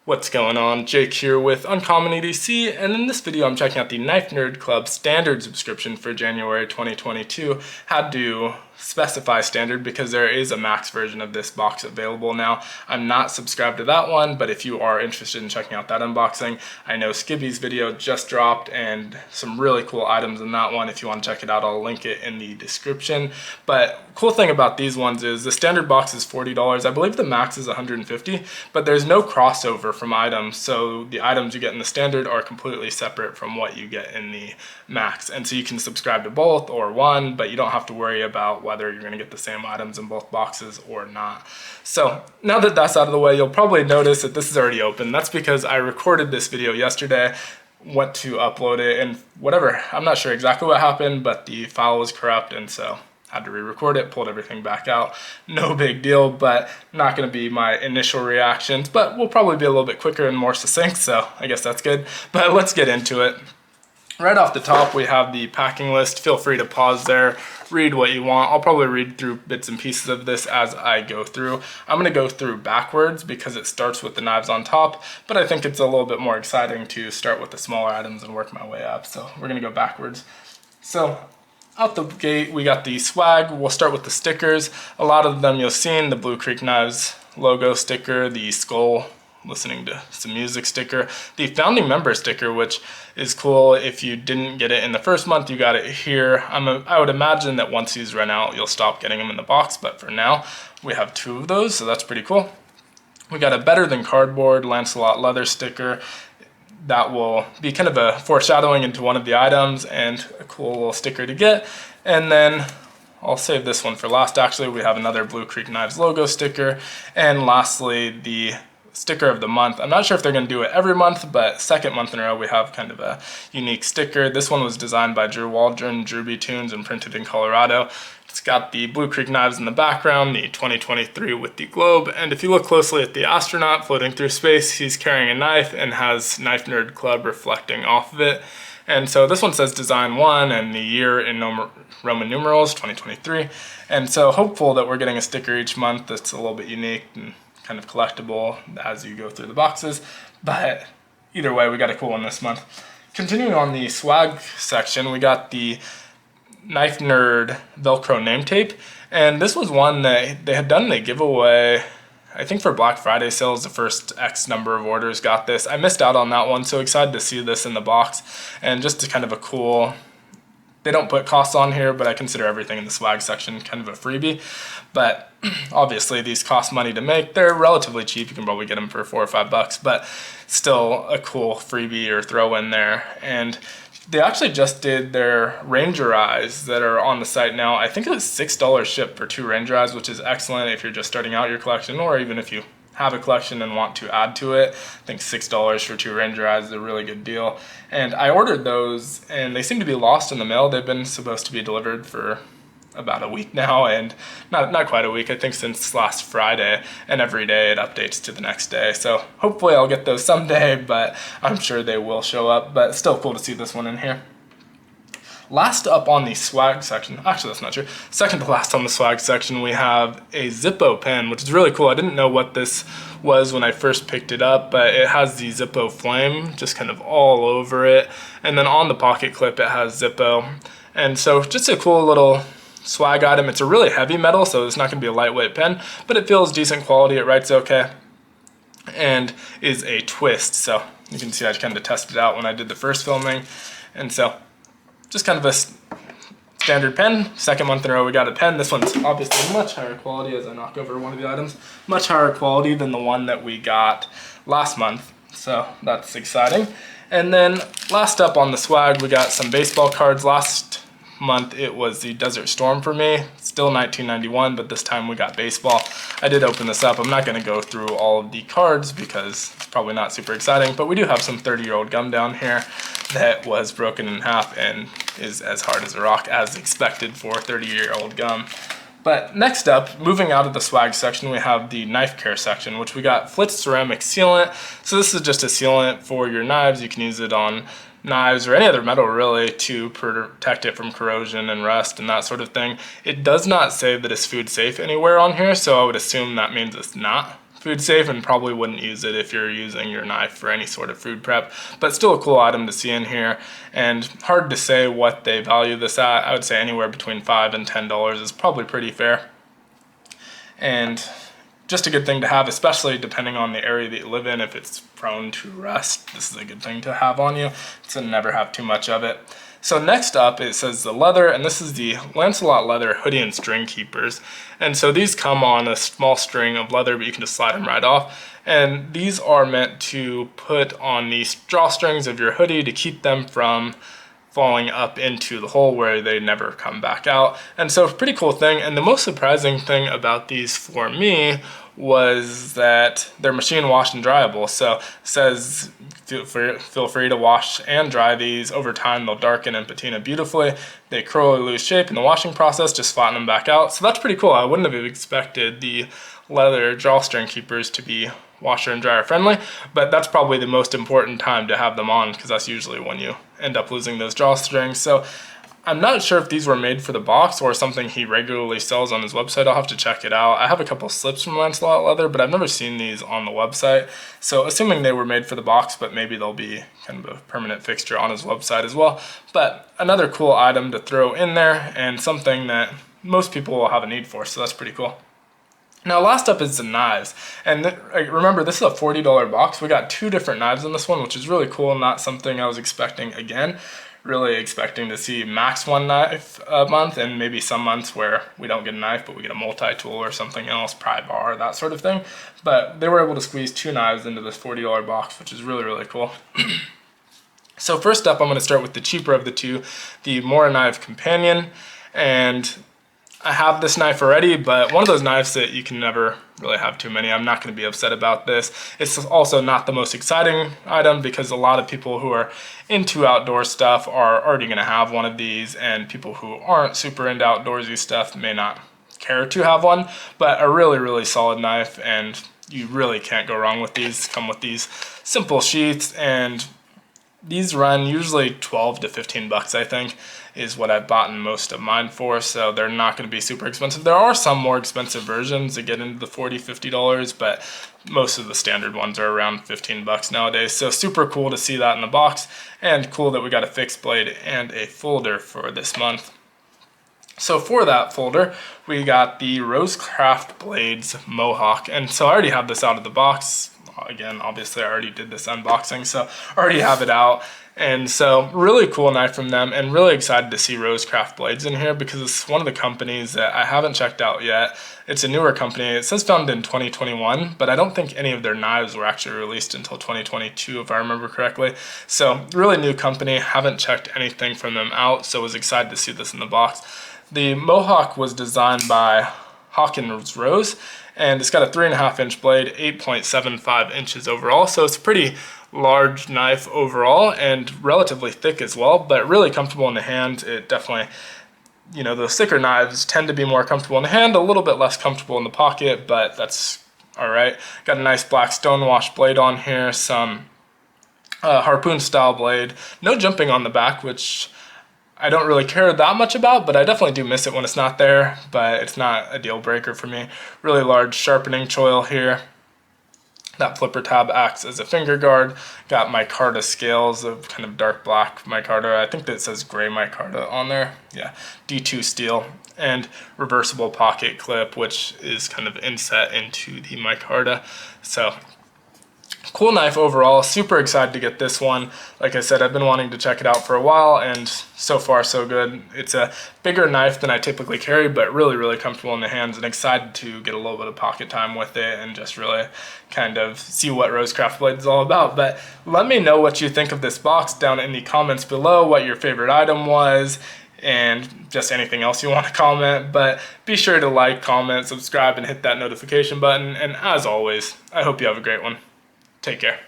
What's going on? Jake here with Uncommon EDC, and in this video I'm checking out the Knife Nerd Club standard subscription for January 2022. Had to specify standard because there is a max version of this box available now. I'm not subscribed to that one, but if you are interested in checking out that unboxing, I know Skibby's video just dropped and some really cool items in that one. If you want to check it out, I'll link it in the description. But cool thing about these ones is the standard box is $40. I believe the max is $150, but there's no crossover from items, so the items you get in the standard are completely separate from what you get in the max, and so you can subscribe to both or one, but you don't have to worry about whether you're going to get the same items in both boxes or not. So now that that's out of the way, you'll probably notice that this is already open. That's because I recorded this video yesterday, went to upload it, and whatever, I'm not sure exactly what happened, but the file was corrupt, and so had to re-record it, pulled everything back out. No big deal, but not going to be my initial reactions, but we'll probably be a little bit quicker and more succinct, so I guess that's good. But let's get into it. Right off the top, we have the packing list. Feel free to pause there, read what you want. I'll probably read through bits and pieces of this as I go through. I'm going to go through backwards because it starts with the knives on top, but I think it's a little bit more exciting to start with the smaller items and work my way up, so we're going to go backwards. So out the gate, we got the swag. We'll start with the stickers. A lot of them you'll seen, the Blue Creek Knives logo sticker, the skull listening to some music sticker, the founding member sticker, which is cool. If you didn't get it in the first month, you got it here. I would imagine that once these run out, you'll stop getting them in the box, but for now, we have 2 of those, so that's pretty cool. We got a Better Than Cardboard Lancelot leather sticker. That will be kind of a foreshadowing into one of the items and a cool little sticker to get. And then I'll save this one for last. Actually, we have another Blue Creek Knives logo sticker. And lastly, the sticker of the month. I'm not sure if they're going to do it every month, but second month in a row we have kind of a unique sticker. This one was designed by Drew Waldron, Drewby Tunes, and printed in Colorado. It's got the Blue Creek Knives in the background, the 2023 with the globe, and if you look closely at the astronaut floating through space, he's carrying a knife and has Knife Nerd Club reflecting off of it. And so this one says Design 1 and the year in Roman numerals, 2023. And so hopeful that we're getting a sticker each month that's a little bit unique and kind of collectible as you go through the boxes. But either way, we got a cool one this month. Continuing on the swag section, we got the Knife Nerd Velcro name tape, and this was one that they had done a giveaway, I think for Black Friday sales. The first X number of orders got this. I missed out on that one, so excited to see this in the box, and just kind of a cool, they don't put costs on here, but I consider everything in the swag section kind of a freebie. But obviously these cost money to make. They're relatively cheap. You can probably get them for $4 or $5, but still a cool freebie or throw in there. And they actually just did their Ranger Eyes that are on the site now. I think it was $6 shipped for 2 Ranger Eyes, which is excellent if you're just starting out your collection, or even if you have a collection and want to add to it. I think $6 for 2 Ranger Eyes is a really good deal. And I ordered those, and they seem to be lost in the mail. They've been supposed to be delivered for about a week now, and not quite a week, I think since last Friday, and every day it updates to the next day. So hopefully I'll get those someday, but I'm sure they will show up. But still cool to see this one in here. Last up on the swag section, actually that's not true, second to last on the swag section, we have a Zippo pen, which is really cool. I didn't know what this was when I first picked it up, but it has the Zippo flame just kind of all over it. And then on the pocket clip it has Zippo. And so just a cool little swag item. It's a really heavy metal, so it's not going to be a lightweight pen, but it feels decent quality. It writes okay, and is a twist. So you can see I kind of tested it out when I did the first filming, and so just kind of a standard pen. Second month in a row we got a pen. This one's obviously much higher quality as I knock over one of the items. Much higher quality than the one that we got last month, so that's exciting. And then last up on the swag, we got some baseball cards. Last month it was the Desert Storm for me, still 1991, but this time we got baseball. I did open this up. I'm not going to go through all of the cards because it's probably not super exciting, but we do have some 30-year-old gum down here that was broken in half and is as hard as a rock as expected for 30-year-old gum. But next up, moving out of the swag section, we have the knife care section, which we got Flitz ceramic sealant. So this is just a sealant for your knives. You can use it on knives or any other metal really to protect it from corrosion and rust and that sort of thing. It does not say that it's food safe anywhere on here, so I would assume that means it's not food safe and probably wouldn't use it if you're using your knife for any sort of food prep, but still a cool item to see in here, and hard to say what they value this at. I would say anywhere between $5 and $10 is probably pretty fair, and just a good thing to have, especially depending on the area that you live in. If it's prone to rust, this is a good thing to have on you, so never have too much of it. So next up, it says the leather, and this is the Lancelot leather hoodie and string keepers. And so these come on a small string of leather, but you can just slide them right off. And these are meant to put on the drawstrings of your hoodie to keep them from falling up into the hole where they never come back out. And so pretty cool thing. And the most surprising thing about these for me was that they're machine wash and dryable. So it says feel free to wash and dry these. Over time they'll darken and patina beautifully. They curl or lose shape in the washing process, just flatten them back out. So that's pretty cool. I wouldn't have expected the leather drawstring keepers to be washer and dryer friendly, but that's probably the most important time to have them on, because that's usually when you end up losing those drawstrings. So I'm not sure if these were made for the box or something he regularly sells on his website. I'll have to check it out. I have a couple slips from Lancelot leather, but I've never seen these on the website. So assuming they were made for the box, but maybe they'll be kind of a permanent fixture on his website as well. But another cool item to throw in there, and something that most people will have a need for, so that's pretty cool. Now last up is the knives, and remember this is a $40 box. We got 2 different knives in this one, which is really cool, not something I was expecting. Again, really expecting to see max 1 knife a month, and maybe some months where we don't get a knife but we get a multi-tool or something else, pry bar, that sort of thing. But they were able to squeeze 2 knives into this $40 box, which is really, really cool. So first up, I'm going to start with the cheaper of the two, the Mora Knife Companion. And I have this knife already, but one of those knives that you can never really have too many. I'm not going to be upset about this. It's also not the most exciting item, because a lot of people who are into outdoor stuff are already going to have one of these, and people who aren't super into outdoorsy stuff may not care to have one. But a really, really solid knife, and you really can't go wrong with these. Come with these simple sheaths, and these run usually 12 to 15 bucks, I think, is what I've bought most of mine for, so they're not going to be super expensive. There are some more expensive versions that get into the $40, $50, but most of the standard ones are around 15 bucks nowadays. So super cool to see that in the box, and cool that we got a fixed blade and a folder for this month. So for that folder, we got the Rosecraft Blades Mohawk, and so I already have this out of the box. Again, obviously I already did this unboxing, so I already have it out. And so really cool knife from them, and really excited to see Rosecraft Blades in here, because it's one of the companies that I haven't checked out yet. It's a newer company. It says founded in 2021, but I don't think any of their knives were actually released until 2022, if I remember correctly. So really new company, haven't checked anything from them out, so was excited to see this in the box. The Mohawk was designed by Hawkins Rose, and it's got a 3.5 inch blade, 8.75 inches overall, so it's a pretty large knife overall and relatively thick as well, but really comfortable in the hand. It definitely, you know, those thicker knives tend to be more comfortable in the hand, a little bit less comfortable in the pocket, but that's all right. Got a nice black stonewash blade on here, some harpoon style blade, no jumping on the back, which I don't really care that much about, but I definitely do miss it when it's not there, but it's not a deal breaker for me. Really large sharpening choil here. That flipper tab acts as a finger guard. Got micarta scales of kind of dark black micarta. I think that says gray micarta on there. Yeah, D2 steel. And reversible pocket clip, which is kind of inset into the micarta. So cool knife overall. Super excited to get this one. Like I said, I've been wanting to check it out for a while, and so far so good. It's a bigger knife than I typically carry, but really, really comfortable in the hands, and excited to get a little bit of pocket time with it and just really kind of see what Rosecraft Blade is all about. But let me know what you think of this box down in the comments below, what your favorite item was, and just anything else you want to comment. But be sure to like, comment, subscribe, and hit that notification button. And as always, I hope you have a great one. Take care.